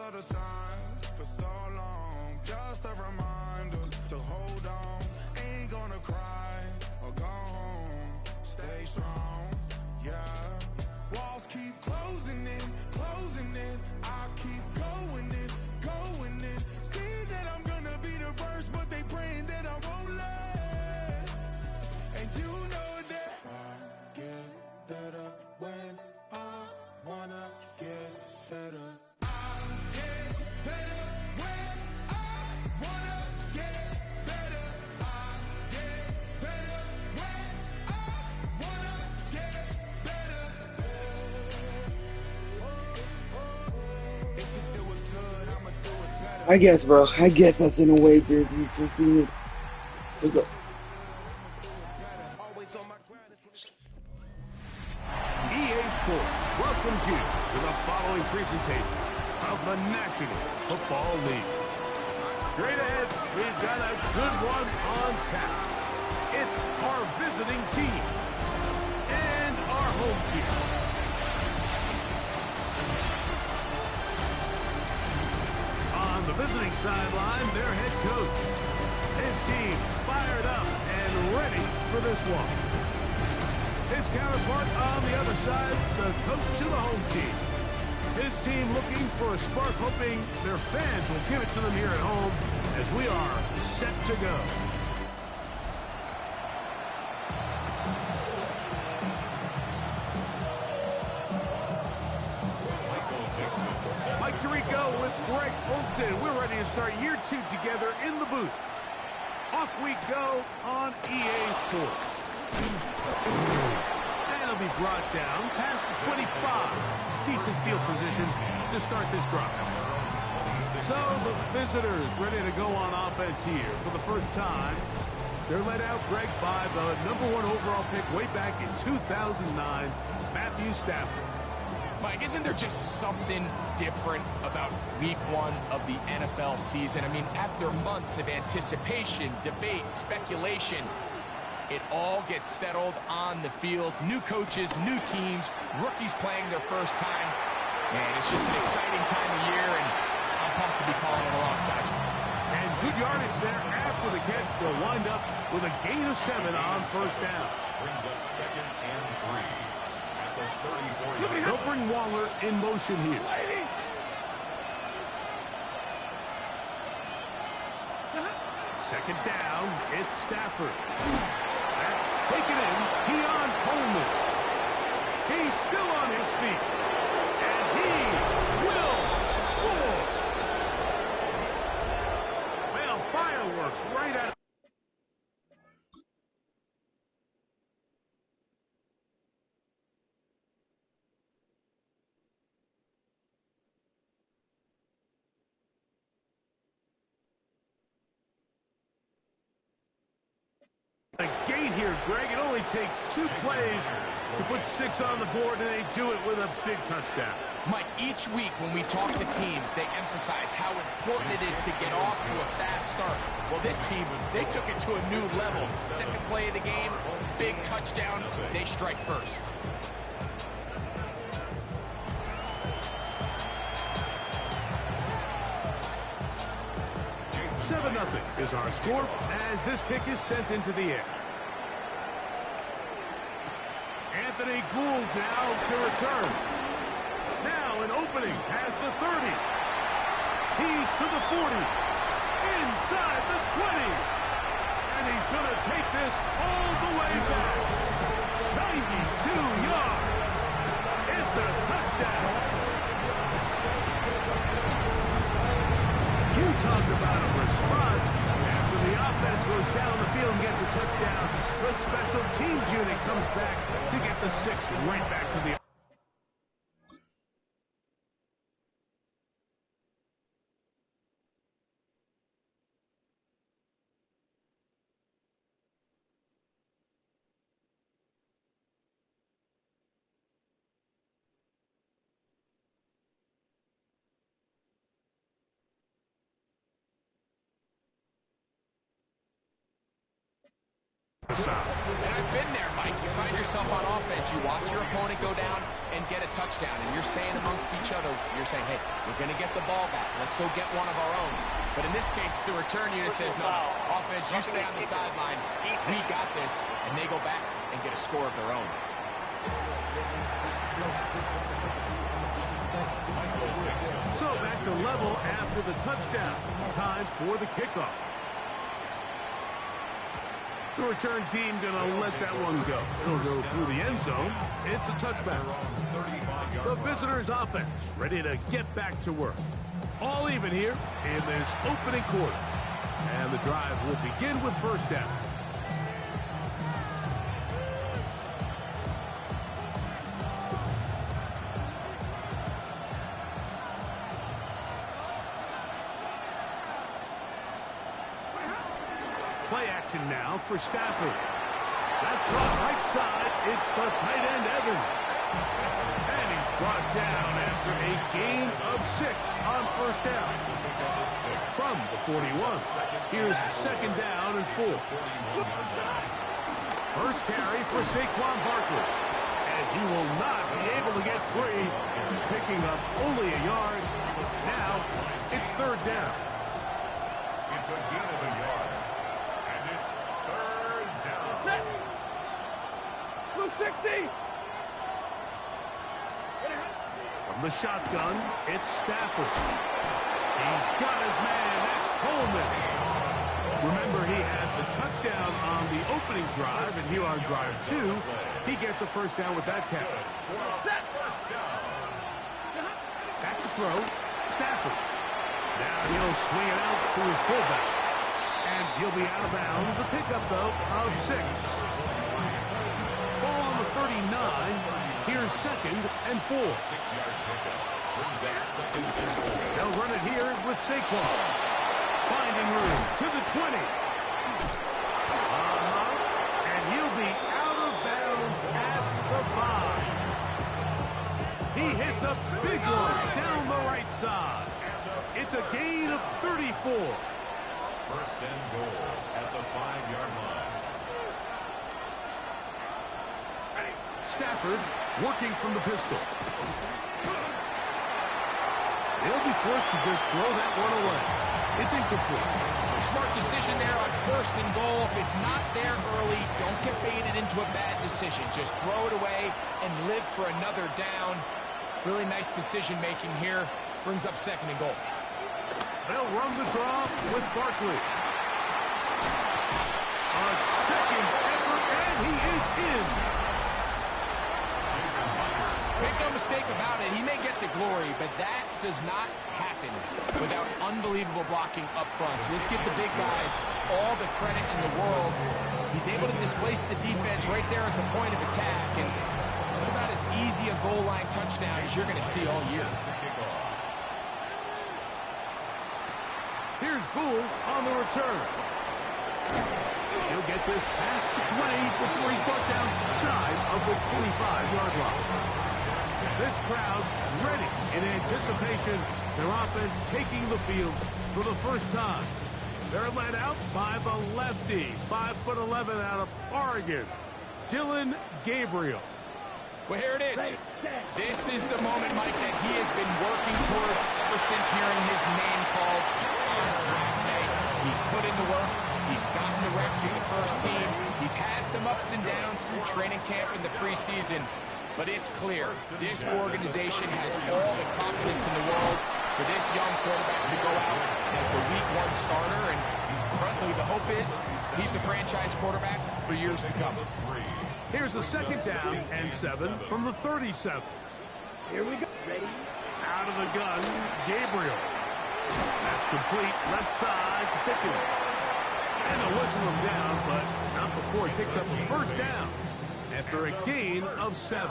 saw the signs for so long, just a reminder to hold on. Ain't gonna cry or go home. Stay strong, yeah. Walls keep closing in, closing in. I keep going in, going in. See that I'm gonna be the first, but they praying that I won't let. And you know that I get better when I wanna get better. I get better when I wanna get better. I get better when I wanna get better. If you do it good, I'ma do it better. I guess, bro. I guess that's in a way, 15 minutes. Let's go. EA Sports welcomes you to the following presentation of the National Football League. Straight ahead, we've got a good one on tap. It's our visiting team and our home team. On the visiting sideline, their head coach. His team fired up and ready for this one. His counterpart on the other side, the coach of the home team. His team looking for a spark, hoping their fans will give it to them here at home as we are set to go. Mike Tirico with Greg Olsen. We're ready to start year 2 together in the booth. Off we go on EA Sports. And it'll be brought down past the 25. Decent field position to start this drive. So the visitors ready to go on offense here for the first time. They're led out, Greg, by the #1 overall pick way back in 2009, Matthew Stafford. Mike, isn't there just something different about week 1 of the NFL season? I mean, after months of anticipation, debate, speculation, it all gets settled on the field. New coaches, new teams, rookies playing their first time. Man, it's just an exciting time of year, and I'm pumped to be calling it alongside you. And good yardage there after the catch. They'll wind up with a gain of 7 on first down. Brings up 2nd and 3 at the 34-yard. They'll bring Waller in motion here. Second down, it's Stafford. That's taken in. Keon Coleman. He's still on his feet. And he will score. Well, fireworks right out. The gate here, Greg. It only takes 2 plays to put 6 on the board, and they do it with a big touchdown. Mike, each week when we talk to teams, they emphasize how important it is to get off to a fast start. Well, this team, they took it to a new level. Second play of the game, big touchdown, they strike first. Nothing is our score as this kick is sent into the air. Anthony Gould now to return. Now an opening past the 30. He's to the 40. Inside the 20. And he's going to take this all the way back. 92 yards. It's a touchdown. You talk about a response. After the offense goes down the field and gets a touchdown, the special teams unit comes back to get the 6 right back to the... And I've been there, Mike. You find yourself on offense, you watch your opponent go down, and get a touchdown. And you're saying amongst each other, you're saying, hey, we're going to get the ball back. Let's go get one of our own. But in this case, the return unit says, no, offense, you stay on the sideline. We got this. And they go back and get a score of their own. So back to level after the touchdown. Time for the kickoff. The return team going to let that one go. It'll go through the end zone. It's a touchback. The visitors' offense ready to get back to work. All even here in this opening quarter. And the drive will begin with first down. Play action now for Stafford. That's caught right side. It's the tight end, Evans. And he's brought down after a gain of 6 on first down. From the 41. Here's second down and 4. First carry for Saquon Barkley. And he will not be able to get free. Picking up only a yard. Now it's third down. It's a gain of a yard. And it's third down. Blue 60. From the shotgun, it's Stafford. He's got his man. That's Coleman. Remember, he had the touchdown on the opening drive, and here on drive 2, he gets a first down with that catch. Back to throw, Stafford. Now he'll swing it out to his fullback. And he'll be out of bounds. A pickup, though, of 6. Ball on the 39. Here's second and 4. 6-yard pickup. Brings up second and 4. They'll run it here with Saquon. Finding room to the 20. And he'll be out of bounds at the 5. He hits a big one down the right side. It's a gain of 34. First and goal at the 5-yard line. Stafford working from the pistol. They'll be forced to just throw that one away. It's incomplete. Smart decision there on first and goal. If it's not there early, don't get baited into a bad decision. Just throw it away and live for another down. Really nice decision making here. Brings up second and goal. They'll run the draw with Barkley. A second effort, and he is in. Make no mistake about it, he may get the glory, but that does not happen without unbelievable blocking up front. So let's give the big guys all the credit in the world. He's able to displace the defense right there at the point of attack, and it's about as easy a goal line touchdown as you're going to see all year. Here's Gould on the return. He'll get this past the 20 before he's brought down shy of the 25-yard line. This crowd ready in anticipation. Their offense taking the field for the first time. They're led out by the lefty, 5'11" out of Oregon, Dillon Gabriel. Well, here it is. This is the moment, Mike, that he has been working towards ever since hearing his name called on draft day. He's put in the work. He's gotten the reps with the first team. He's had some ups and downs through training camp in the preseason. But it's clear, this organization has all the confidence in the world for this young quarterback to go out as the Week 1 starter. And frankly, the hope is he's the franchise quarterback for years to come. Here's a second down and 7 from the 37. Here we go. Ready? Out of the gun, Gabriel. That's complete, left side to Pickens. And they'll whistle him down, but not before he picks up a first down after a gain of 7.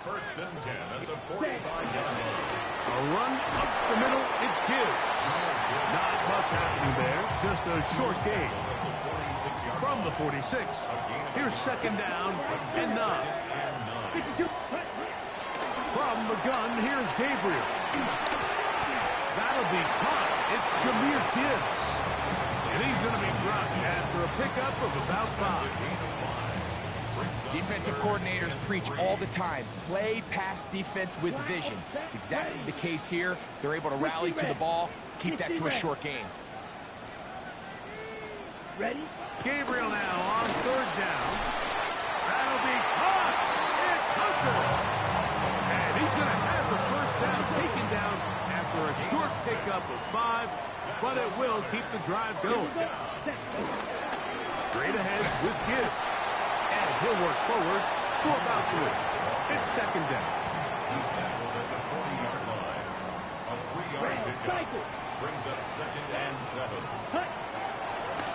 First and 10 at the 45-yard line. A run up the middle, it's Gibbs. Not much happening there, just a short gain. From the 46, here's second down and 9. From the gun, here's Gabriel. That'll be caught. It's Jahmyr Gibbs. And he's going to be dropped after a pickup of about 5. Defensive coordinators preach all the time, play pass defense with vision. It's exactly the case here. They're able to rally to the ball, keep that to a short game. Ready? Gabriel now on third down. That'll be caught. It's Hunter. And he's going to have the first down taken down after a short pickup of 5, but it will keep the drive going. Straight ahead with Gibb. And he'll work forward to about 3. It's second down. He's tackled at the 40-yard line. A 3-yard pickup brings up 2nd and 7.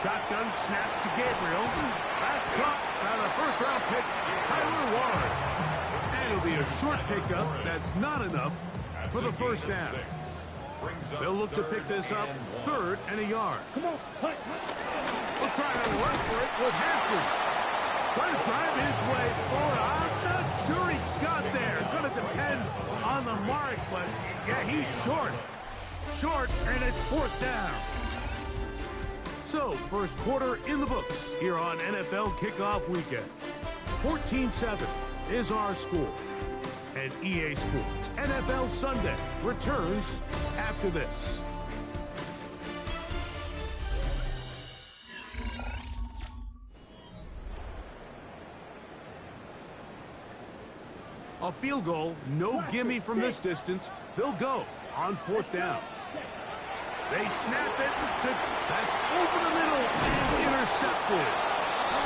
Shotgun snap to Gabriel. That's caught by the first-round pick, Tyler Warren. And it'll be a short pickup that's not enough for the first down. They'll look to pick this up 3rd and a yard. We'll try to run for it with Hampton. Trying to drive his way forward. I'm not sure he got there. Going to depend on the mark, but yeah, he's short. Short, and it's 4th down. So, first quarter in the books here on NFL Kickoff Weekend. 14-7 is our score. And EA Sports NFL Sunday returns after this. A field goal, no gimme from this distance. They'll go on 4th down. They snap it that's over the middle and intercepted.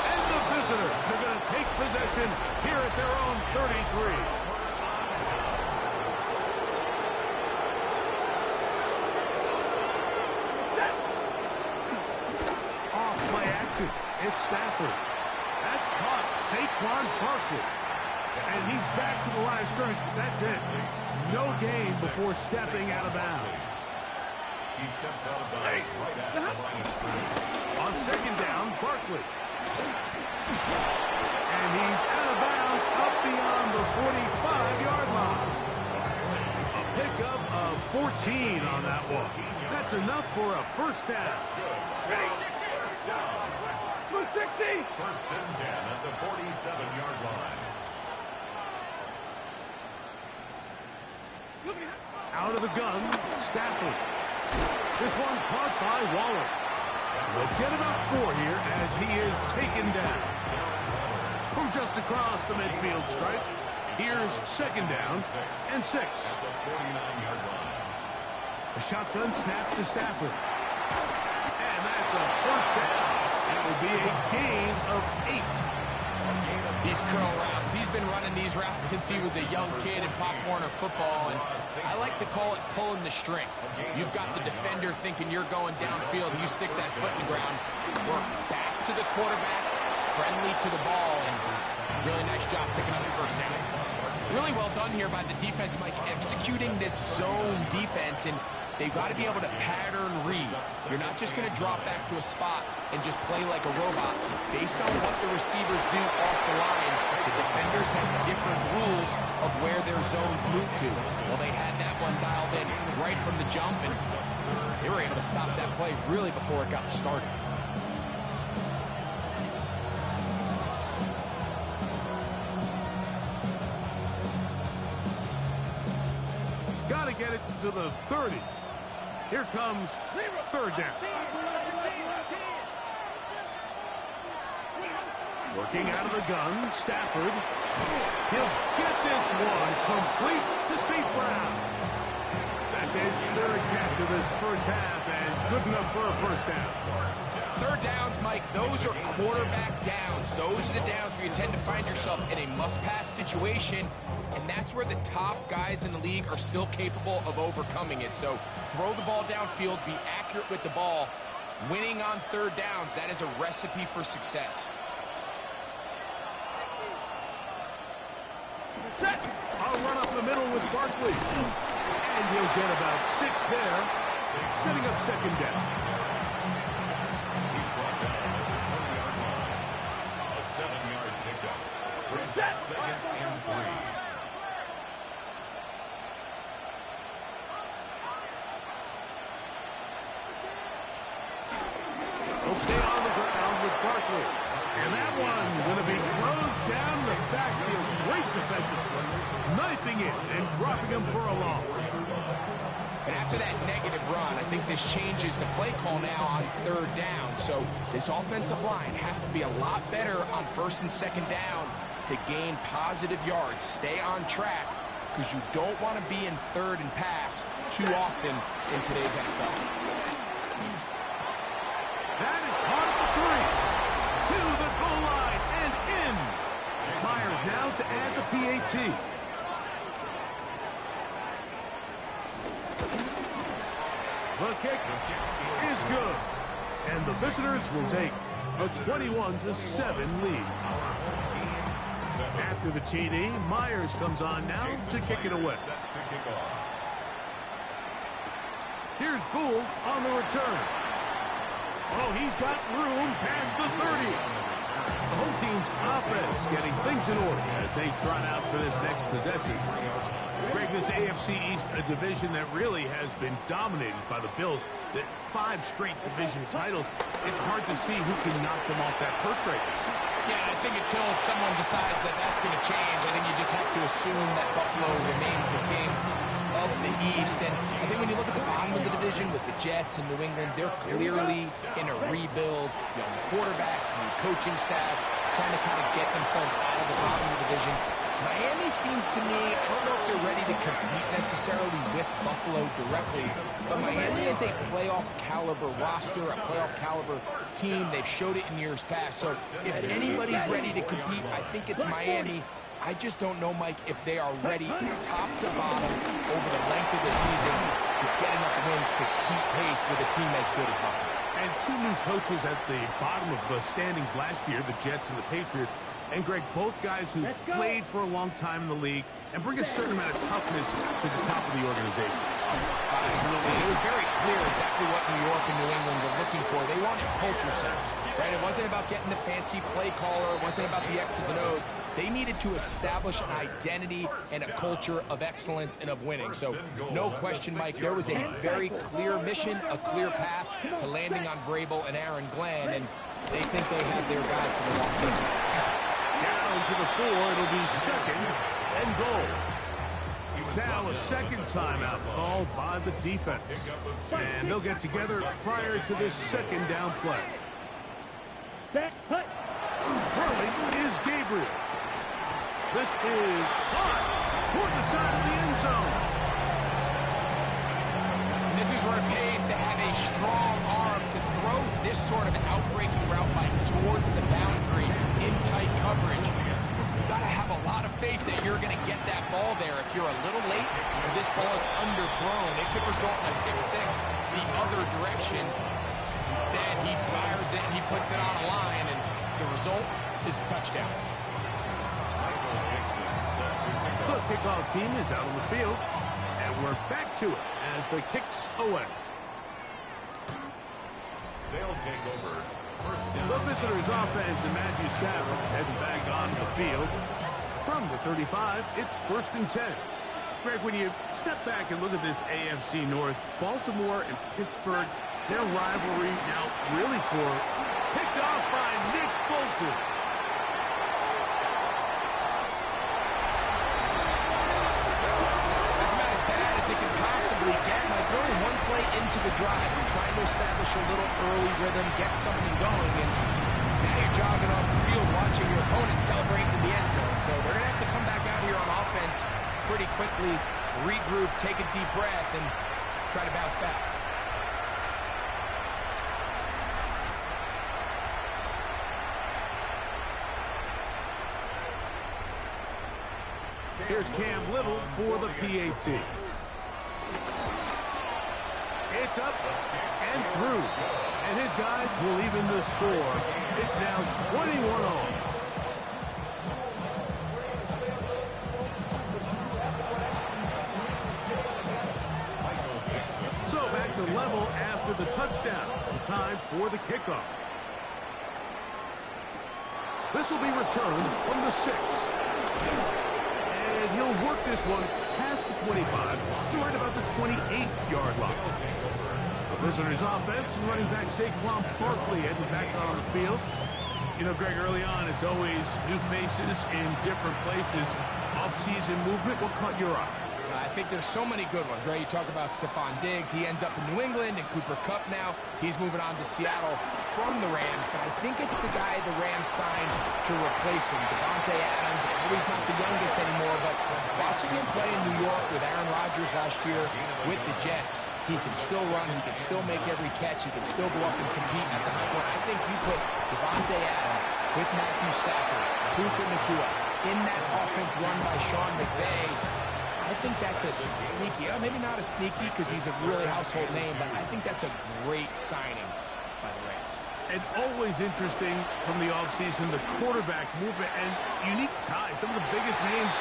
And the visitors are going to take possession here at their own 33. Off play action. It's Stafford. That's caught. Saquon Barkley. And he's back to the line of scrimmage. That's it. No gain before stepping out of bounds. He steps out of bounds right at the line of scrimmage. On second down, Barkley. And he's out of bounds up beyond the 45-yard line. A pickup of 14 on that one. That's enough for a first down. First down. 60. First and 10 at the 47-yard line. Out of the gun, Stafford. This one caught by Waller. We'll get about 4 here as he is taken down. From just across the midfield stripe, here's second down and 6. A shotgun snap to Stafford. And that's a first down. It will be a gain of 8. These curl routes, he's been running these routes since he was a young kid in Pop Warner football, and I like to call it pulling the string. You've got the defender thinking you're going downfield, you stick that foot in the ground, work back to the quarterback, friendly to the ball, and really nice job picking up the first down. Really well done here by the defense, Mike, executing this zone defense, and they've got to be able to pattern read. You're not just going to drop back to a spot and just play like a robot. Based on what the receivers do off the line, the defenders have different rules of where their zones move to. Well, they had that one dialed in right from the jump, and they were able to stop that play really before it got started. Got to get it to the 30. Here comes third down. Working out of the gun, Stafford. He'll get this one complete to St. Brown. That's his 3rd catch of this first half, and good enough for a first down. Third downs, Mike, those are quarterback downs. Those are the downs where you tend to find yourself in a must-pass situation, and that's where the top guys in the league are still capable of overcoming it. So throw the ball downfield, be accurate with the ball. Winning on third downs, that is a recipe for success. Set. I'll run up the middle with Barkley. And he'll get about 6 there, setting up second down. He's brought down at the 20-yard line. A 7-yard pickup brings up 2nd and 3. He'll stay on the ground with Barkley. And that one going to be closed down the backfield. Great defensive play. Knifing it and dropping him for a loss. And after that negative run, I think this changes the play call now on third down. So this offensive line has to be a lot better on first and second down to gain positive yards. Stay on track because you don't want to be in third and pass too often in today's NFL. That is part of the 3. To the goal line and in. Myers now to add the PAT. The kick is good. And the visitors will take a 21-7 lead. After the TD, Myers comes on now to kick it away. Here's Gould on the return. Oh, he's got room past the 30. The home team's offense getting things in order as they trot out for this next possession. Greg, this AFC East, a division that really has been dominated by the Bills. The 5 straight division titles, it's hard to see who can knock them off that perch right now. Yeah, I think until someone decides that that's going to change, I think you just have to assume that Buffalo remains the king of the East. And I think when you look at the bottom of the division with the Jets and New England, they're clearly in a rebuild. Young quarterbacks, new coaching staffs, trying to kind of get themselves out of the bottom of the division. Miami seems to me, I don't know if they're ready to compete necessarily with Buffalo directly, but Miami is a playoff caliber roster, a playoff caliber team. They've showed it in years past. So if anybody's ready to compete, I think it's Miami. I just don't know, Mike, if they are ready top to bottom over the length of the season to get enough wins to keep pace with a team as good as Buffalo. And 2 new coaches at the bottom of the standings last year, the Jets and the Patriots. And, Greg, both guys who played for a long time in the league and bring a certain amount of toughness to the top of the organization. Absolutely. It was very clear exactly what New York and New England were looking for. They wanted culture centers, right? It wasn't about getting the fancy play caller. It wasn't about the X's and O's. They needed to establish an identity and a culture of excellence and of winning. So, no question, Mike, there was a very clear mission, a clear path to landing on Vrabel and Aaron Glenn, and they think they have their guy for the long term. Down to the 4, it'll be second and goal. Now a second timeout called by the defense. And they'll get together prior to this second down play. Throwing is Gabriel. This is caught toward the side of the end zone. And this is where it pays to have a strong arm to throw this sort of outbreaking route like towards the boundary in tight coverage. You've got to have a lot of faith that you're going to get that ball there. If you're a little late or this ball is underthrown, it could result in a pick 6 the other direction. Instead, he fires it and he puts it on a line, and the result is a touchdown. The kickoff team is out on the field, and we're back to it as the kick's away. They'll take over. First down. The visitors' offense and Matthew Stafford heading back onto the field. From the 35, it's 1st and 10. Greg, when you step back and look at this AFC North, Baltimore and Pittsburgh, their rivalry now really picked off by Nick Bolton. That's about as bad as it can possibly get. Like, we're only one play into the drive. You're trying to establish a little early rhythm, get something going, and now you're jogging off the field watching your opponent celebrate in the end zone. So they're going to have to come back out here on offense pretty quickly, regroup, take a deep breath, and try to bounce back. Here's Cam Little for the PAT. It's up and through. And his guys will even the score. It's now 21-all. So back to level after the touchdown. Time for the kickoff. This will be returned from the 6. And he'll work this one past the 25 to right about the 28-yard line. The visitors' offense and running back Saquon Barkley heading back on the field. You know, Greg, early on, it's always new faces in different places. Off-season movement, what caught your eye? I think there's so many good ones, right? You talk about Stephon Diggs. He ends up in New England, and Cooper Kupp now. He's moving on to Seattle from the Rams, but I think it's the guy the Rams signed to replace him, Davante Adams. I know he's not the youngest anymore, but watching him play in New York with Aaron Rodgers last year with the Jets, he can still run, he can still make every catch, he can still go up and compete at the high point. I think you put Davante Adams with Matthew Stafford, Puka Nacua, in that offense run by Sean McVay. I think that's a sneaky, maybe not a sneaky because he's a really household name, but I think that's a great signing by the Rams. And always interesting from the offseason, the quarterback movement and unique ties. Some of the biggest names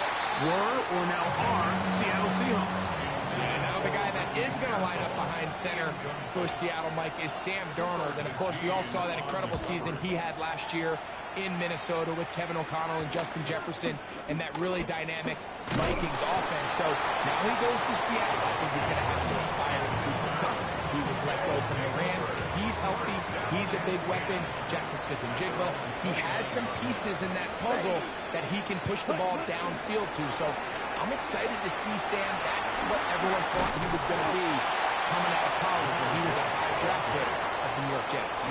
were or now are Seattle Seahawks. Yeah, now the guy that is going to line up behind center for Seattle, Mike, is Sam Darnold. And, of course, we all saw that incredible season he had last year in Minnesota with Kevin O'Connell and Justin Jefferson and that really dynamic Vikings offense. So now he goes to Seattle. I think he's going to have to aspire to Cooper Kupp. He was let go from the Rams. If he's healthy, he's a big weapon. Jackson Smith-Njigba. He has some pieces in that puzzle that he can push the ball downfield to. So I'm excited to see Sam. That's what everyone thought he was going to be coming out of college when he was a high draft pick of the New York Jets.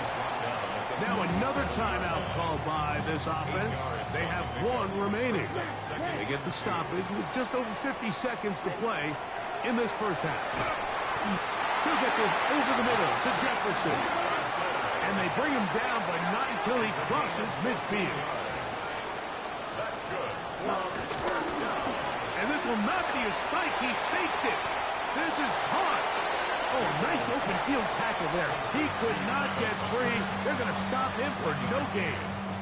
Now another timeout called by this offense. They have one remaining. They get the stoppage with just over 50 seconds to play in this first half. He'll get this over the middle to Jefferson. And they bring him down, but not until he crosses midfield. That's good. And this will not be a spike. He faked it. This is caught. Oh, nice open field tackle there. He could not get free. They're going to stop him for no gain.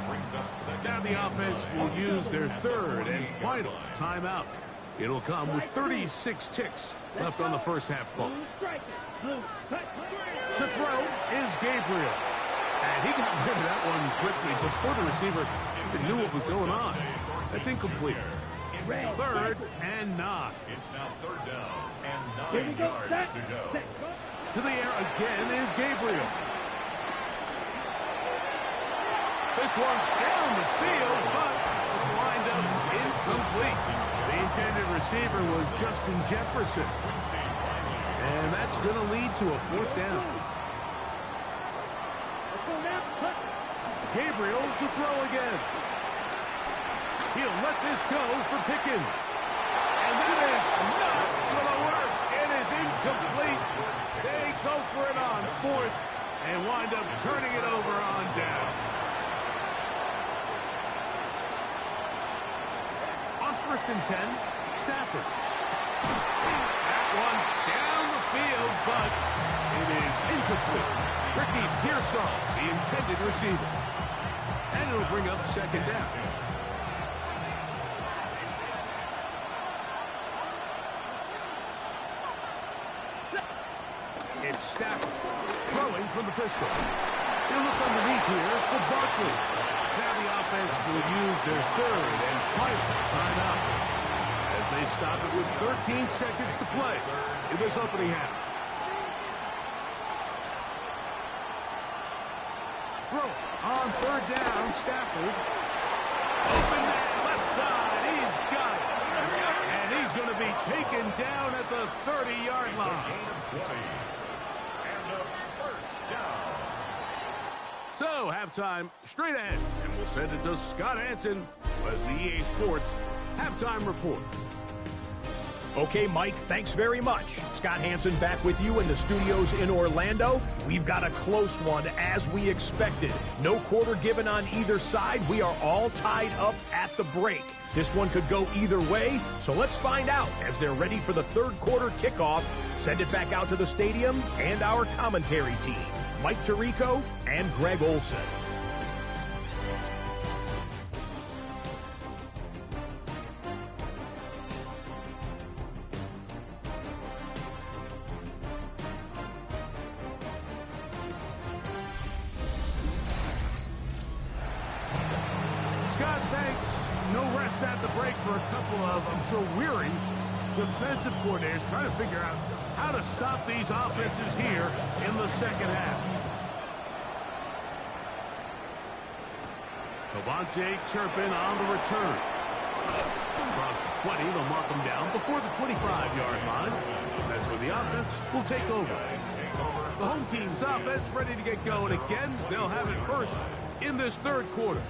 Brings up second. Now the offense will use their third and final timeout. It'll come with 36 ticks left on the first half clock. To throw is Gabriel. And he got rid of that one quickly before the receiver knew what was going on. That's incomplete. Third and 9. It's now third down and 9 yards to go. To the air again is Gabriel. This one down the field, but lined up incomplete. The intended receiver was Justin Jefferson. And that's going to lead to a fourth down. Gabriel to throw again. He'll let this go for Pickens. And that is not going to work. It is incomplete. They go for it on fourth and wind up turning it over on down. On first and 10, Stafford. That one down the field, but it is incomplete. Ricky Pearsall, the intended receiver. And it'll bring up second down. It's Stafford throwing from the pistol. He'll look underneath here for Barkley. Now the offense will use their third and final timeout as they stop it with 13 seconds to play in this opening half. Throw on third down, Stafford. Open man, left side, he's got it. And he's going to be taken down at the 30-yard line. Gain of 20. And a first down. So, halftime straight ahead, and we'll send it to Scott Hanson as the EA Sports halftime report. Okay, Mike, thanks very much. Scott Hanson back with you in the studios in Orlando. We've got a close one as we expected. No quarter given on either side. We are all tied up at the break. This one could go either way, so let's find out as they're ready for the third quarter kickoff. Send it back out to the stadium and our commentary team, Mike Tirico and Greg Olson. Scott, thanks. No rest at the break for a couple of, I'm sure, weary defensive coordinators trying to figure out how to stop these offenses here in the second half. Cavante Turpin on the return. Across the 20, they'll mark him down before the 25-yard line. That's where the offense will take over. The home team's offense ready to get going again. They'll have it first in this third quarter.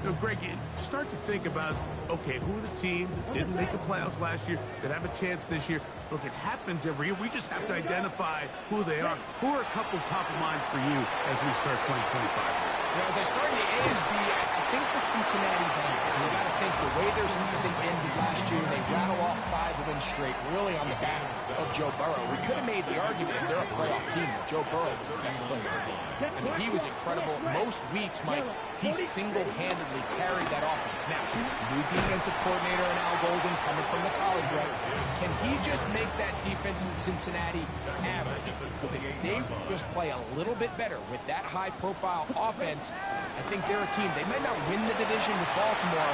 Now, Greg, you start to think about, okay, who are the teams that didn't make the playoffs last year that have a chance this year? Look, it happens every year. We just have to identify who they are. Who are a couple top of mind for you as we start 2025? As I start in the AFC, I think the Cincinnati Bengals. You got to think the way their season ended last year, they rattle off 5 wins straight, really on the back of Joe Burrow. We could have made the argument if they're a playoff team that Joe Burrow was the best player in the game. I mean, he was incredible. Most weeks, Mike, he single-handedly carried that offense. Now, new defensive coordinator in Al Golden coming from the college ranks. Can he just make that defense in Cincinnati average? Because if they just play a little bit better with that high-profile offense, I think they're a team. They might not win the division with Baltimore,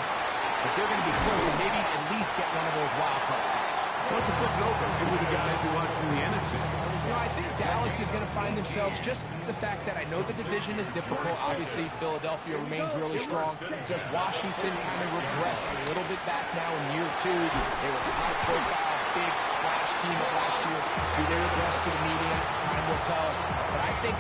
but they're going to be close and maybe at least get one of those wild card spots. Why don't you flip it over? Who are the guys you're watching in the NFC? You know, I think Dallas is going to find themselves just the fact that I know the division is difficult. Obviously, Philadelphia remains really strong. Does Washington kind of regress a little bit back now in year 2? They were a high-profile, big splash team of last year. Do they regress to the median? Time will tell. But I think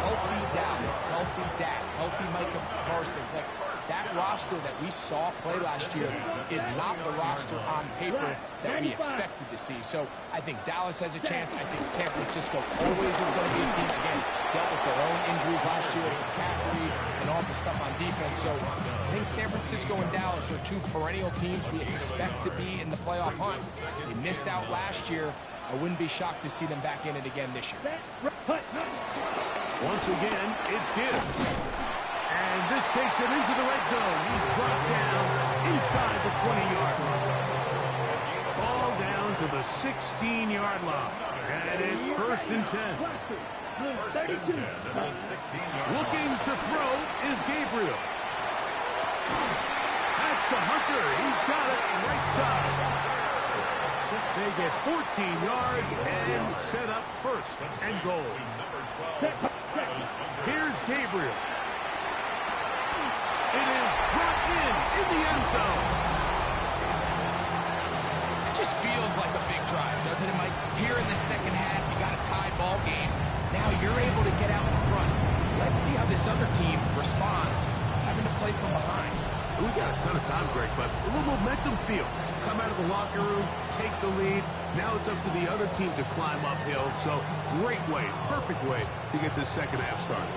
healthy Dallas, healthy Dak, healthy Micah Parsons, like that roster that we saw play last year is not the roster on paper that we expected to see. So I think Dallas has a chance. I think San Francisco always is going to be a team, again, dealt with their own injuries last year, McCaffrey and all the stuff on defense. So I think San Francisco and Dallas are 2 perennial teams we expect to be in the playoff hunt. They missed out last year. I wouldn't be shocked to see them back in it again this year. Once again, it's Gibbs. And this takes him into the red zone. He's brought down inside the 20-yard line. Ball down to the 16-yard line. And it's 1st and 10. Looking to throw is Gabriel. That's to Hunter. He's got it right side. They get 14 yards and set up 1st and goal. Here's Gabriel. It is brought in the end zone. It just feels like a big drive, doesn't it, Mike? Here in the second half, you got a tied ball game. Now you're able to get out in front. Let's see how this other team responds, having to play from behind. We got a ton of time, Greg, but a little momentum feel. Come out of the locker room, take the lead. Now it's up to the other team to climb uphill. So great way, perfect way to get this second half started.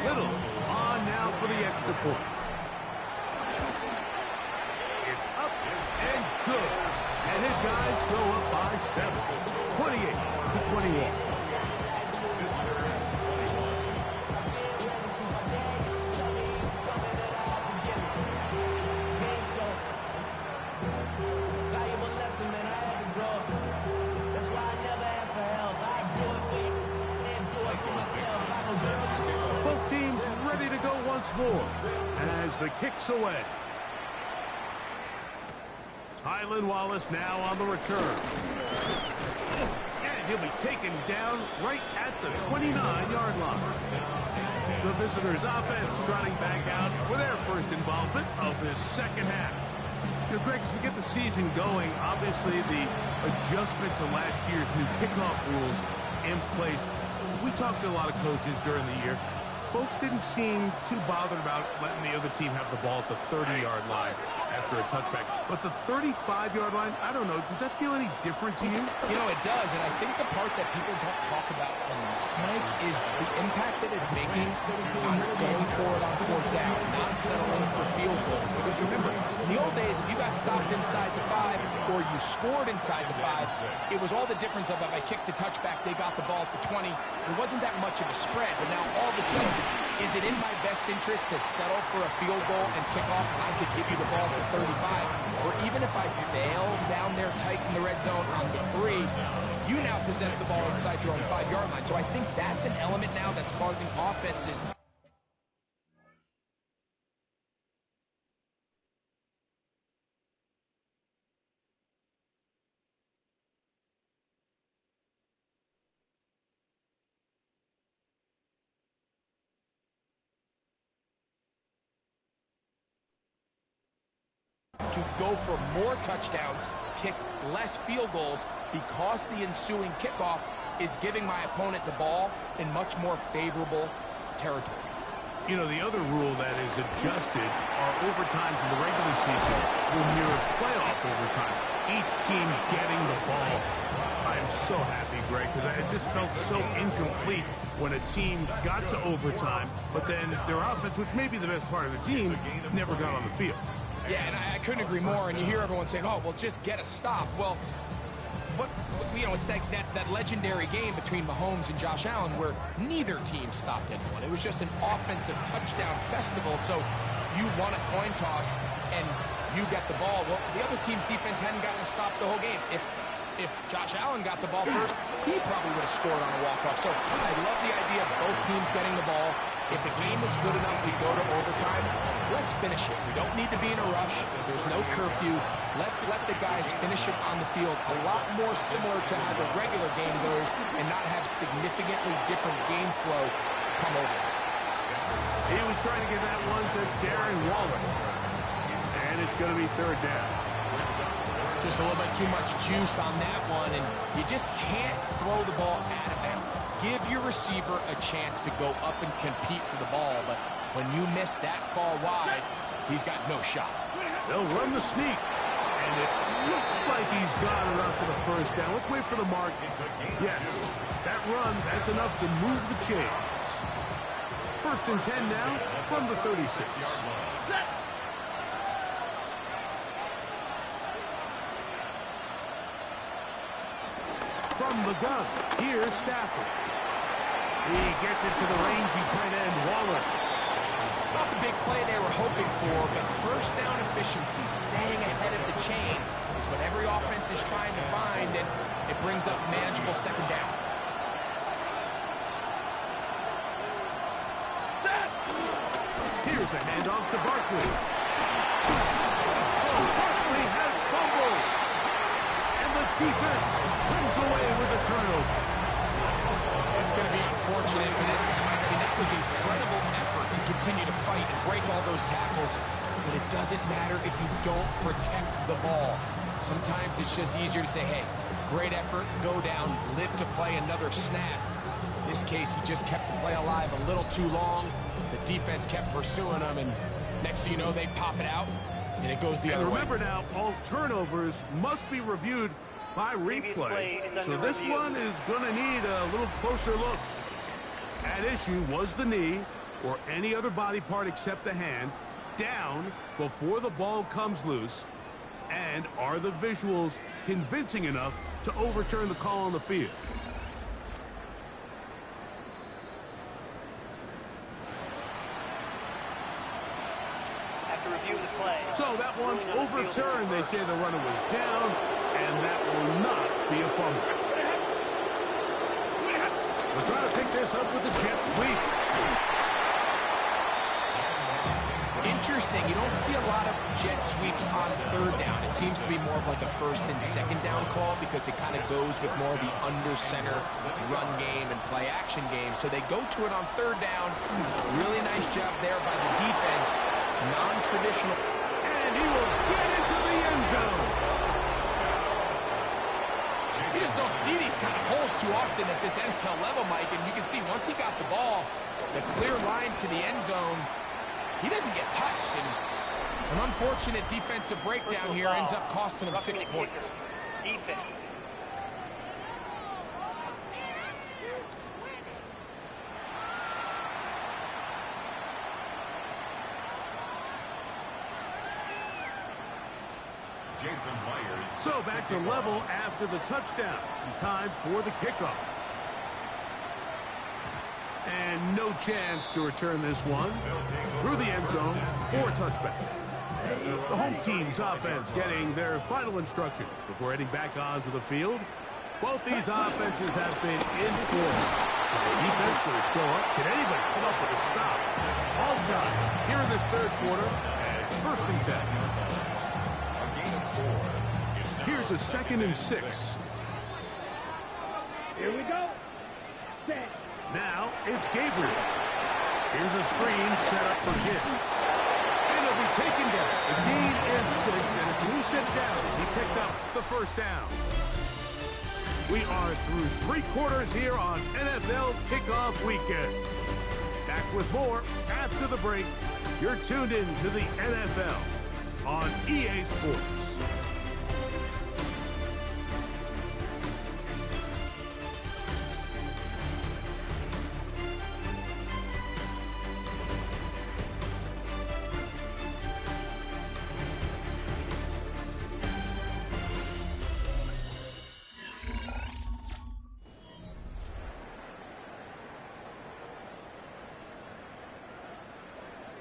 Little on now for the extra point. It's up and good. And his guys go up by 7. 28-21. Both teams ready to go once more as the kick's away. Tylan Wallace now on the return. And he'll be taken down right at the 29-yard line. The visitors' offense trotting back out for their first involvement of this second half. You know, Greg, as we get the season going, obviously the adjustment to last year's new kickoff rules in place. We talked to a lot of coaches during the year. Folks didn't seem too bothered about letting the other team have the ball at the 30-yard line after a touchback. But the 35-yard line, I don't know, does that feel any different to you? You know, it does, and I think the part that people don't talk about enough, Mike, is the impact that it's making on going forward on 4th down, not settling for field goals. Because remember, in the old days, if you got stopped inside the 5 or you scored inside the 5, it was all the difference of if I kicked a touchback, they got the ball at the 20. It wasn't that much of a spread, but now all of a sudden, is it in my best interest to settle for a field goal and kick off? I could give you the ball at the 35. Or even if I fail down there tight in the red zone on the 3, you now possess the ball inside your own 5-yard line. So I think that's an element now that's causing offenses to go for more touchdowns, kick less field goals, because the ensuing kickoff is giving my opponent the ball in much more favorable territory. You know, the other rule that is adjusted are overtimes in the regular season will mirror playoff overtime. Each team getting the ball. I am so happy, Greg, because it just felt so incomplete when a team got to overtime, but then their offense, which may be the best part of the team, never got on the field. Yeah, and I couldn't agree more. And you hear everyone saying, oh, well, just get a stop. Well, it's that legendary game between Mahomes and Josh Allen where neither team stopped anyone. It was just an offensive touchdown festival. So you won a coin toss and you got the ball. Well, the other team's defense hadn't gotten a stop the whole game. If Josh Allen got the ball first, he probably would have scored on a walk-off. So I love the idea of both teams getting the ball. If the game is good enough to go to overtime, let's finish it. We don't need to be in a rush. There's no curfew. Let's let the guys finish it on the field. A lot more similar to how the regular game goes and not have significantly different game flow come over. He was trying to get that one to Darren Waller. And it's going to be third down. Just a little bit too much juice on that one, and you just can't throw the ball out of bounds. Give your receiver a chance to go up and compete for the ball, but when you miss that far wide, he's got no shot. They'll run the sneak, and it looks like he's got enough for the first down. Let's wait for the mark. Yes, that run, that's enough to move the chains. First and 10 now from the 36. From the gun, here's Stafford. He gets it to the rangy tight end, Waller. It's not the big play they were hoping for, but first down efficiency, staying ahead of the chains, is what every offense is trying to find, and it brings up manageable second down. Here's a handoff to Barkley. Oh, Barkley has fumbled. And the defense comes away with a turnover. It's going to be unfortunate for this guy. I mean, that was incredible effort to continue to fight and break all those tackles, but it doesn't matter if you don't protect the ball. Sometimes it's just easier to say, hey, great effort, go down, live to play another snap. In this case, he just kept the play alive a little too long. The defense kept pursuing him, and next thing you know, they pop it out, and it goes the other way. Remember now, all turnovers must be reviewed by replay. So this one is going to need a little closer look. At issue was the knee, or any other body part except the hand, down before the ball comes loose. And are the visuals convincing enough to overturn the call on the field? After reviewing the play. So that one overturned. They say the runner was down, and that will not be a fumble. We're trying to pick this up with the jet sweep. Interesting. You don't see a lot of jet sweeps on third down. It seems to be more of like a first and second down call because it kind of goes with more of the under center run game and play action game. So they go to it on third down. Really nice job there by the defense. Non-traditional. And he will get into the end zone. You just don't see these kind of holes too often at this NFL level, Mike. And you can see once he got the ball, the clear line to the end zone, he doesn't get touched. And an unfortunate defensive breakdown here ends up costing him 6 points. Defense. Jason Myers. So back to level after the touchdown. And time for the kickoff. And no chance to return this one through the end zone for a touchback. The home team's offense getting their final instructions before heading back onto the field. Both these offenses have been in force. Is the defense going to show up? Can anybody come up with a stop? All time here in this third quarter. First and 10. Here's a 2nd and 6. Here we go. Set. Now it's Gabriel. Here's a screen set up for Gibbs. And it'll be taken down. The gain is 6, and set it down. He picked up the first down. We are through 3 quarters here on NFL Kickoff Weekend. Back with more after the break. You're tuned in to the NFL on EA Sports.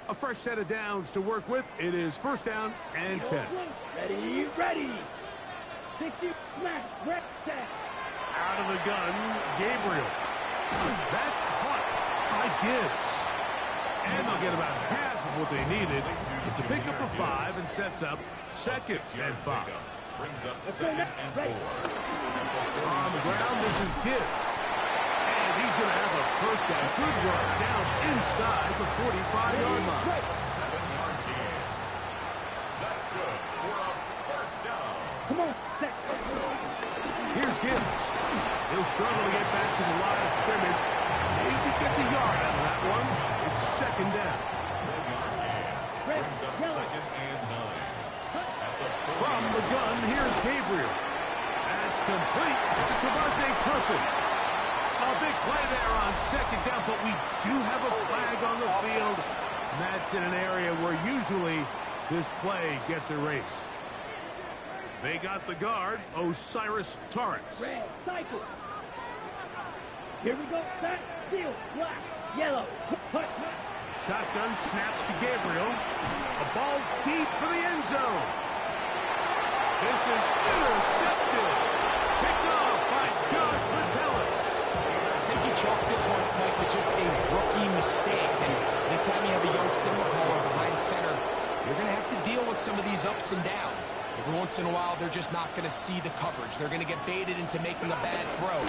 A fresh set of downs to work with. It is first down and 10. Ready, ready. 60, smack, red, set. Out of the gun, Gabriel. That's caught by Gibbs. And they'll get about half of what they needed. It's a pickup of 5 and sets up second and 5. Brings up second and 4. On the ground, this is Gibbs. And he's going to have a first down. Good work down inside the 45-yard line. 7-yard gain. That's good for a first down. Come on, set. Here's Gibbs. He'll struggle to get back to the line of scrimmage. Maybe gets a yard out of that one. It's second down. 1-yard gain. Brings up second and 9. At the From the gun, here's Gabriel. That's complete to Kavontae Turpin. A big play there on second down, but we do have a flag on the field. And that's in an area where usually this play gets erased. They got the guard, Osiris Torrance. Red, cycle. Here we go, set, seal, black, yellow. Hut, hut. Shotgun snaps to Gabriel. A ball deep for the end zone. This is intercepted. Picked off by Josh Metellus. I think you chalk this one, Mike, to just a rookie mistake. And anytime you have a young signal caller behind center, you're going to have to deal with some of these ups and downs. Every once in a while, they're just not going to see the coverage. They're going to get baited into making a bad throw.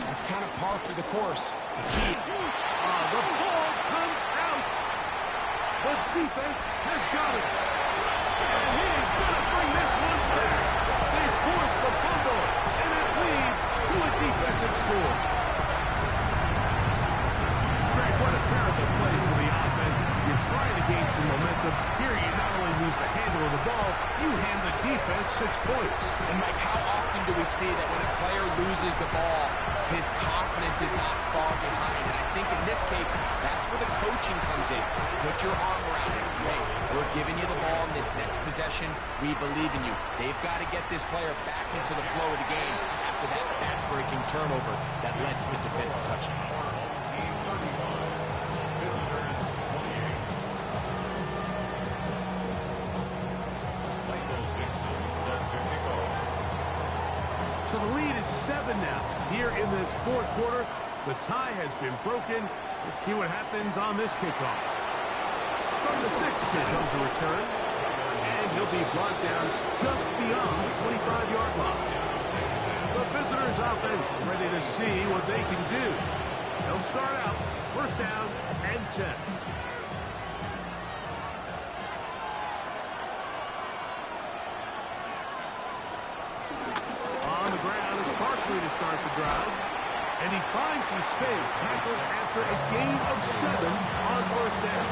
That's kind of par for the course. The key. The ball comes out. The defense has got it. And he's going to bring this one back. They force the fumble, and it leads to a defensive score. Greg, what a terrible play for the offense. You're trying to gain some momentum. Here you not only lose the handle of the ball, you hand the defense 6 points. And, Mike, how often do we see that when a player loses the ball, his confidence is not far behind? And I think in this case, that's where the coaching comes in. Put your arm around it. Hey, we're giving you the ball in this next possession. We believe in you. They've got to get this player back into the flow of the game after that back-breaking turnover that led to a defensive touchdown. team 31. Visitors 28. Michael Dixon set to kick off. So the lead is 7 now. Here in this 4th quarter, the tie has been broken. Let's see what happens on this kickoff. From the 6, here comes a return. And he'll be brought down just beyond the 25-yard line. The visitors' offense ready to see what they can do. They'll start out first down and 10. On the ground, it's Barkley to start the drive. And he finds some space, tackled after a gain of 7 on first down.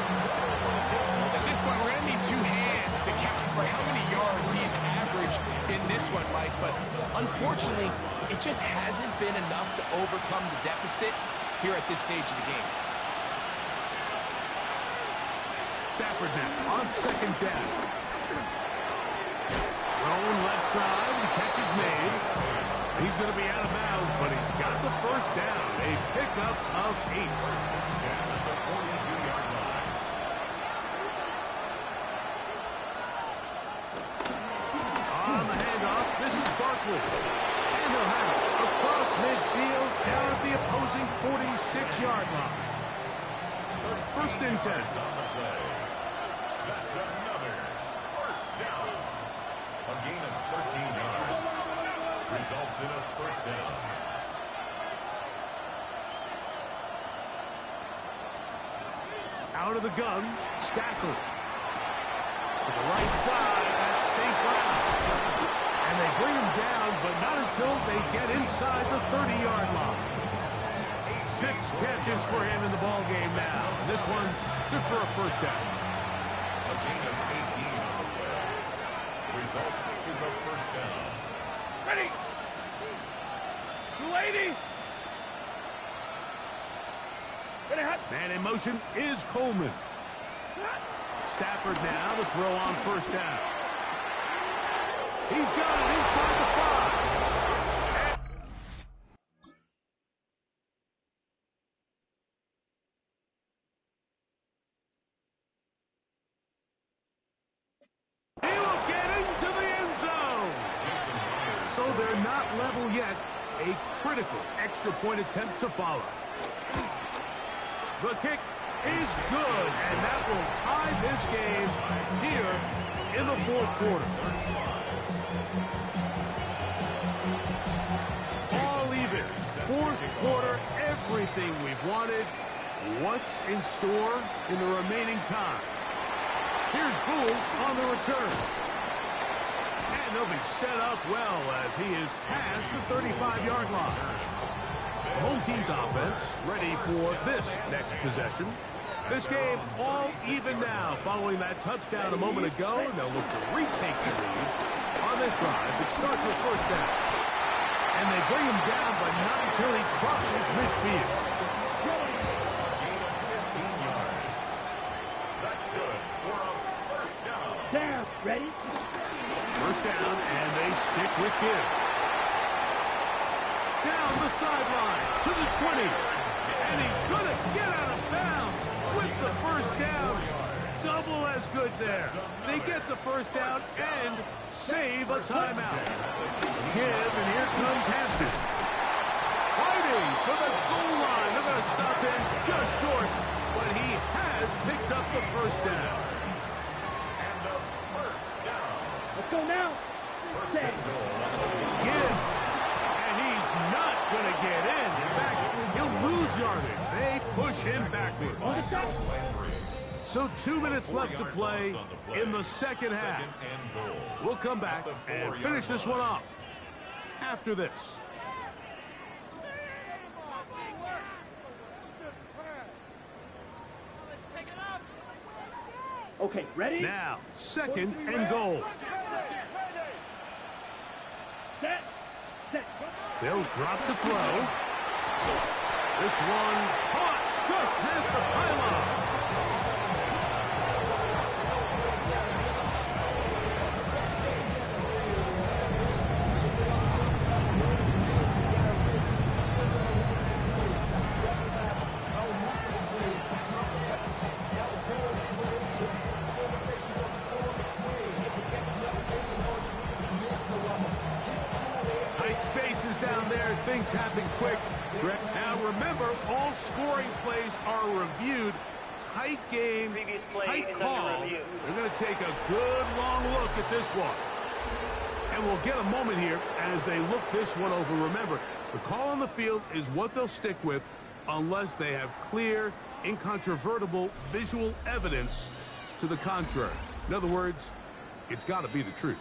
At this point, we're going to need 2 hands to count for how many yards he's averaged in this one, Mike. But unfortunately, it just hasn't been enough to overcome the deficit here at this stage of the game. Stafford now on second down. Thrown left side, the catch is made. He's going to be out of bounds, but he's got the first down. A pickup of 8. First and 10 at the 42-yard line. On the handoff, this is Barkley. And he'll have it across midfield down at the opposing 46-yard line. First and 10. On the play. That's another first down. A gain of 13 yards. Results in a first down. Out of the gun, Stafford. To the right side, that's St. Brown. And they bring him down, but not until they get inside the 30-yard line. 6 catches for him in the ball game now. This one's good for a first down. A gain of 18 on the play. The result is a first down. Ready. 280. Man in motion is Coleman. Stafford now to throw on first down. He's got it inside the 5. He will get into the end zone. So they're not level yet. A critical extra point attempt to follow. The kick is good, and that will tie this game here in the 4th quarter. All even. 4th quarter, everything we've wanted. What's in store in the remaining time? Here's Gould on the return. And they'll be set up well as he is past the 35-yard line. Home team's offense ready for this next possession. This game all even now following that touchdown a moment ago. And they'll look to retake the lead on this drive. It starts with first down. And they bring him down, but not until he crosses midfield. Gain of 15 yards. That's good for a first down. Down. Ready? First down, and they stick with Gibbs. Down the sideline to the 20. And he's going to get out of bounds with the first down. Double as good there. They get the first down and save a timeout. Give, and here comes Hampton. Fighting for the goal line. They're going to stop him just short, but he has picked up the first down. And the first down. Let's go now. First and goal. Gibbs. And he's not going to get in. In fact, he'll lose yardage. They push him backwards. So 2 minutes left to play in the second half. We'll come back and finish this one off after this. Okay, ready? Now, 2nd and goal. Set. Set. They'll drop to throw. This one caught just past the pylon. Things happen quick. Now remember, all scoring plays are reviewed. Tight game, tight call. They're going to take a good long look at this one. And we'll get a moment here as they look this one over. Remember, the call on the field is what they'll stick with unless they have clear, incontrovertible visual evidence to the contrary. In other words, it's got to be the truth.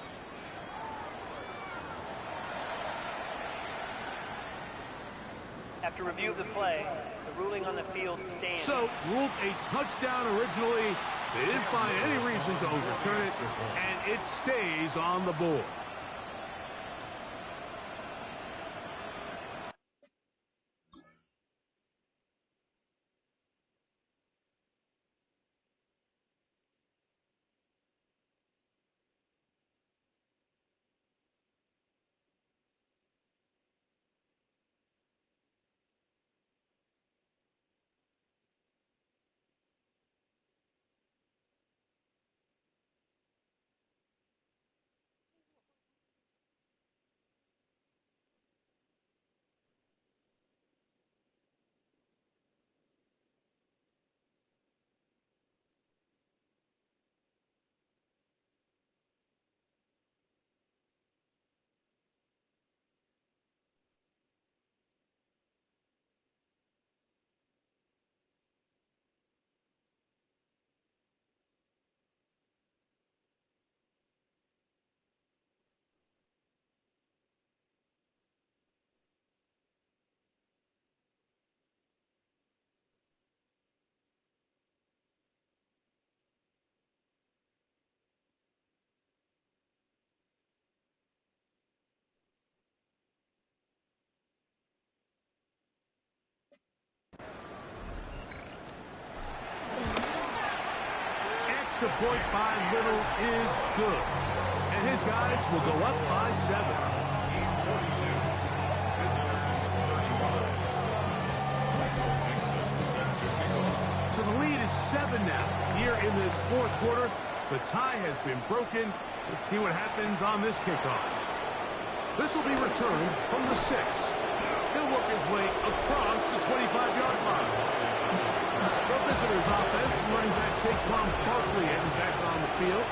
After review of the play, the ruling on the field stands. So, ruled a touchdown originally. They didn't find any reason to overturn it, and it stays on the board. extra point by Little is good. And his guys will go up by 7. Team 42. Visitors 31. Nixon set to kick off. So the lead is 7 now. Here in this fourth quarter, the tie has been broken. Let's see what happens on this kickoff. This will be returned from the 6. He'll work his way across the 25-yard line. The visitors' offense, running back Saquon Barkley heading back on the field.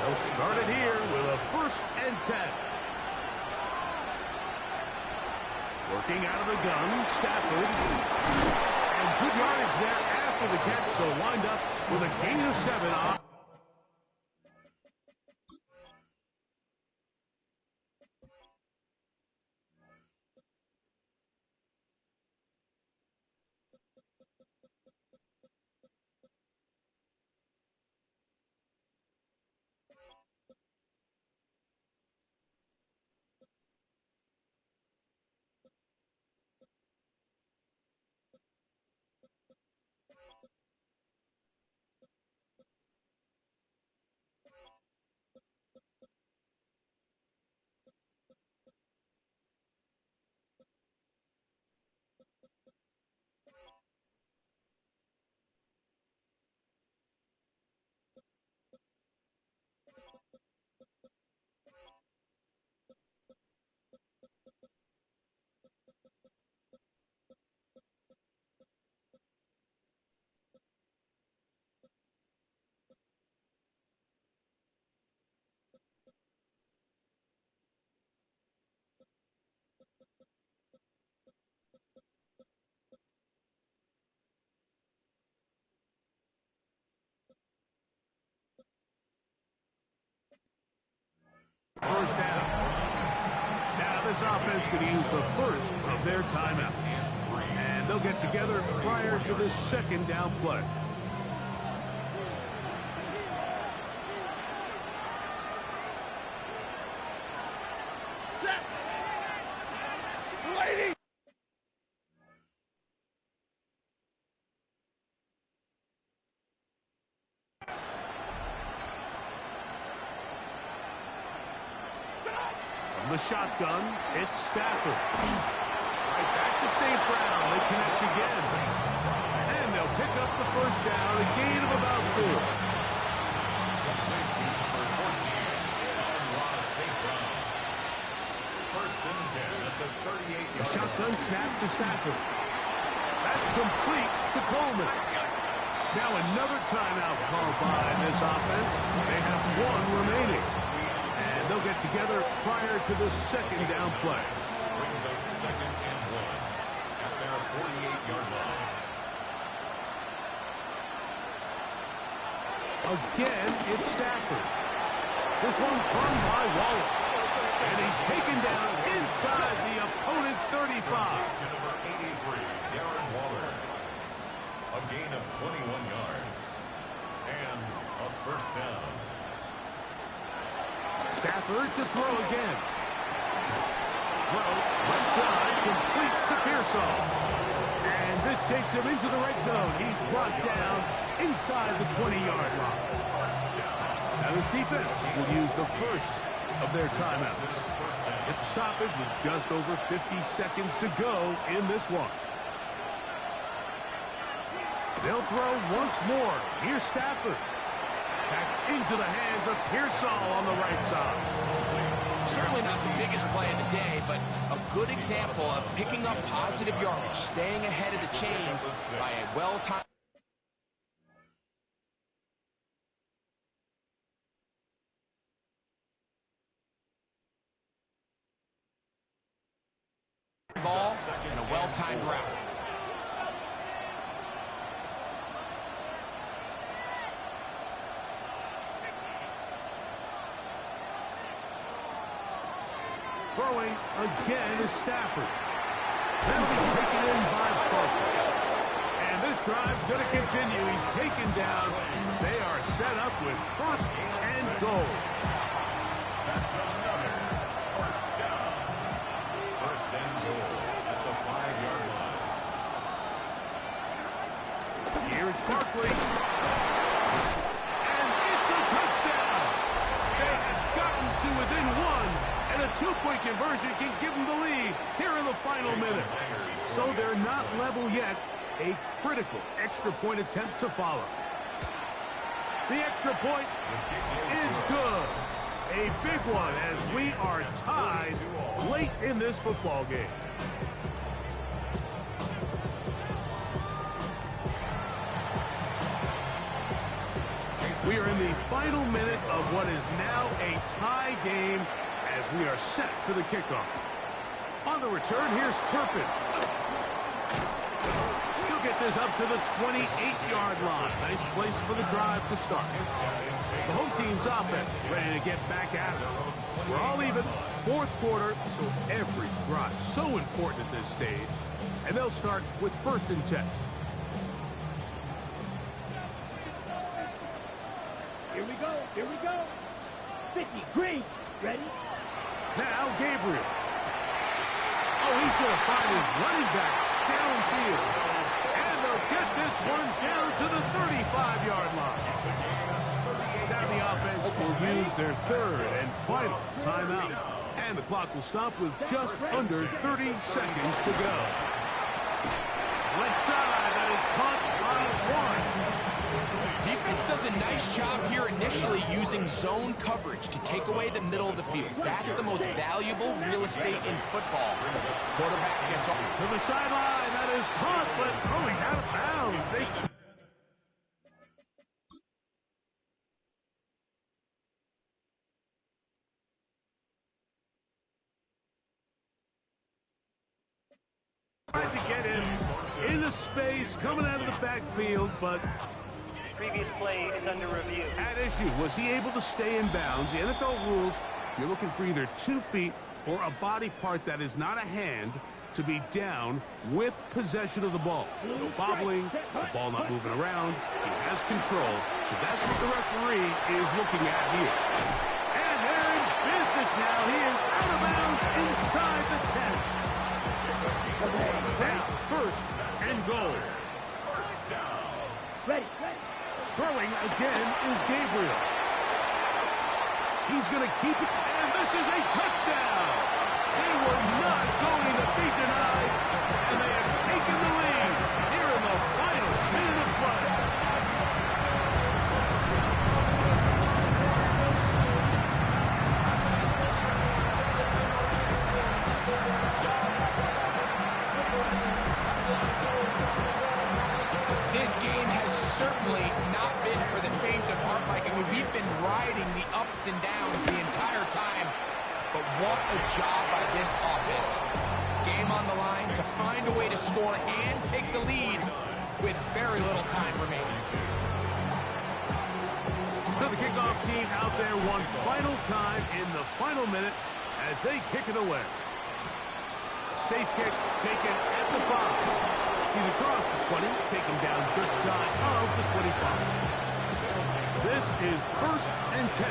They'll start it here with a 1st and 10. Working out of the gun, Stafford. And good yardage there after the catch. They'll wind up with a gain of 7 on. First down. Now this offense could use the first of their timeouts. And they'll get together prior to the 2nd down play. Waiting! From the shotgun, it's Stafford. Right back to St. Brown. They connect again. And they'll pick up the 1st down, a gain of about 4. Complete to number 14. Amon-Ra St. Brown. 1st and 10 at the 38-yard The shotgun snaps to Stafford. That's complete to Coleman. Now another timeout called by this offense. They have 1 remaining. And they'll get together prior to the 2nd down play. Brings up 2nd and 1 at their 48-yard line. Again, it's Stafford. This one comes by Waller. And he's taken down inside the opponent's 35. To number 83, Darren Waller. A gain of 21 yards. And a 1st down. Stafford to throw again. Throw, right side, complete to Pearsall. And this takes him into the red zone. He's brought down inside the 20-yard line. Now this defense will use the first of their timeouts. It's stoppage with just over 50 seconds to go in this one. They'll throw once more. Here's Stafford. Back into the hands of Pearsall on the right side. Certainly not the biggest play of the day, but a good example of picking up positive yardage, staying ahead of the chains by a well-timed ball and a well-timed route. Throwing again is Stafford. That'll be taken in by Barkley. And this drive's going to continue. He's taken down. They are set up with 1st and goal. That's another 1st down. 1st and goal at the 5-yard line. Here's Barkley. And conversion can give them the lead here in the final minute. So they're not level yet. A critical extra point attempt to follow. The extra point is good. A big one as we are tied late in this football game. We are in the final minute of what is now a tie game as we are set for the kickoff. On the return, here's Turpin. He'll get this up to the 28-yard line. Nice place for the drive to start. The home team's offense ready to get back at it. We're all even, fourth quarter, so every drive so important at this stage. And they'll start with 1st and 10. Here we go. Here we go. 50. Green. Ready? Now Gabriel. Oh, he's going to find his running back downfield. And they'll get this one down to the 35-yard line. Now the offense will use their 3rd and final timeout. And the clock will stop with just under 30 seconds to go. Left side, that is caught by 1. Defense does a nice job here initially using zone coverage to take away the middle of the field. That's the most valuable real estate in football. Quarterback gets off. To the sideline, that is caught, but oh, he's out of bounds. Tried to get him into space, coming out of the backfield, but Previous play is under review. at issue. Was he able to stay in bounds? The NFL rules, you're looking for either 2 feet or a body part that is not a hand to be down with possession of the ball. No bobbling, the ball not moving around. He has control, so that's what the referee is looking at here. And they're in business now. He is out of bounds inside the 10. Now, 1st and goal. Ready. Throwing again is Gabriel. He's going to keep it, and this is a touchdown. They were not going to be denied, and they have taken the lead here in the final minute of play. This game has certainly not been for the faint of heart, Mike. I mean, we've been riding the ups and downs the entire time, but what a job by this offense. Game on the line to find a way to score and take the lead with very little time remaining. So the kickoff team out there one final time in the final minute as they kick it away. A safe kick taken at the 5. He's across the 20, taken down just shy of the 25. This is 1st and 10.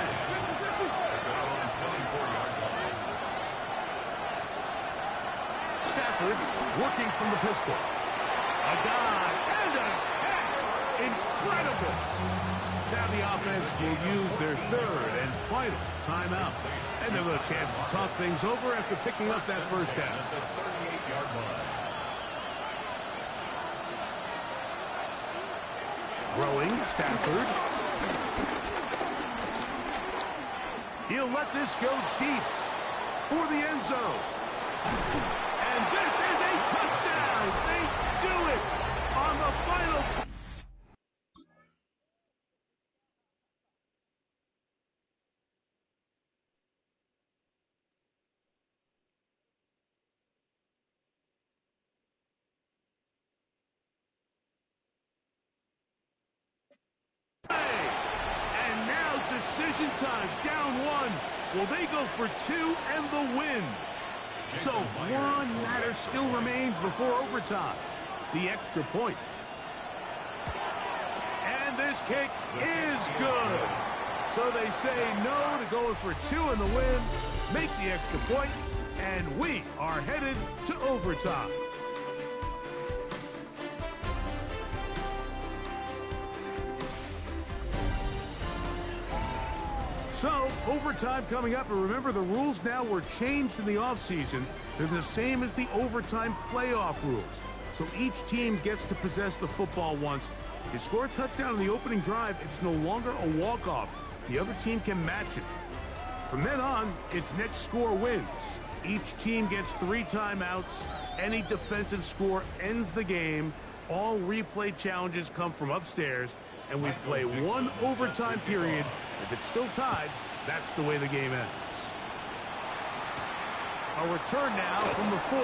Stafford working from the pistol. A dive and a catch. Incredible. Now the offense will use their 3rd and final timeout. And they'll have a chance to talk things over after picking up that 1st down. Throwing, Stafford. He'll let this go deep for the end zone. And this is a touchdown. They do it on the final. And now decision time, down 1. Will they go for 2 and the win? So one matter still remains before overtime. The extra point. And this kick is good. So they say no to going for 2 in the win, make the extra point, and we are headed to overtime. So, overtime coming up, and remember the rules now were changed in the offseason. They're the same as the overtime playoff rules. So each team gets to possess the football once. If you score a touchdown in the opening drive, it's no longer a walk-off. The other team can match it. From then on, it's next score wins. Each team gets 3 timeouts. Any defensive score ends the game. All replay challenges come from upstairs, and we play 1 overtime period. If it's still tied, that's the way the game ends. A return now from the 4.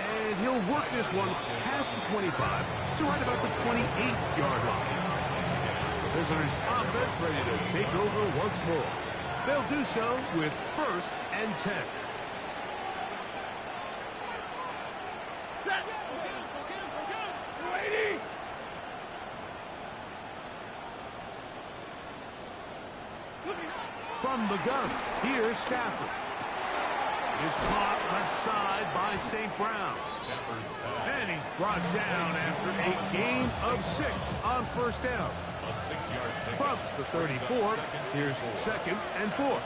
And he'll work this one past the 25 to right about the 28-yard line. The visitors' offense ready to take over once more. They'll do so with 1st and 10. From the gun, here's Stafford. Is caught left side by St. Brown. And he's brought down after a gain of 6 on 1st down. From the 34, here's 2nd and 4.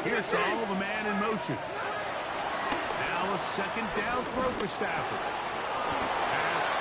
Here's Saul, the man in motion. Now a 2nd down throw for Stafford. Pass